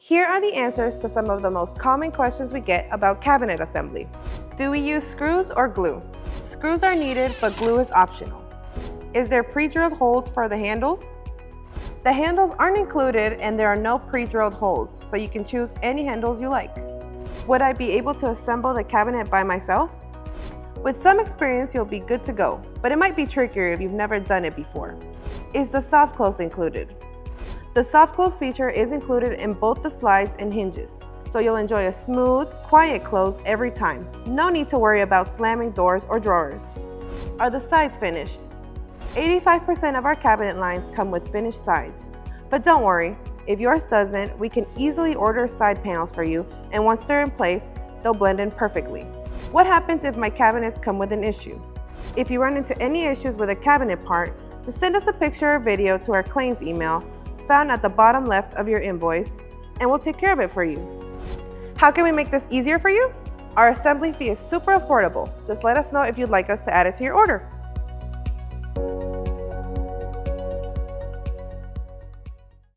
Here are the answers to some of the most common questions we get about cabinet assembly. Do we use screws or glue? Screws are needed, but glue is optional. Is there pre-drilled holes for the handles? The handles aren't included and there are no pre-drilled holes, so you can choose any handles you like. Would I be able to assemble the cabinet by myself? With some experience, you'll be good to go, but it might be trickier if you've never done it before. Is the soft close included? The soft close feature is included in both the slides and hinges, so you'll enjoy a smooth, quiet close every time. No need to worry about slamming doors or drawers. Are the sides finished? 85% of our cabinet lines come with finished sides. But don't worry, if yours doesn't, we can easily order side panels for you, and once they're in place, they'll blend in perfectly. What happens if my cabinets come with an issue? If you run into any issues with a cabinet part, just send us a picture or video to our claims email found at the bottom left of your invoice, and we'll take care of it for you. How can we make this easier for you? Our assembly fee is super affordable. Just let us know if you'd like us to add it to your order.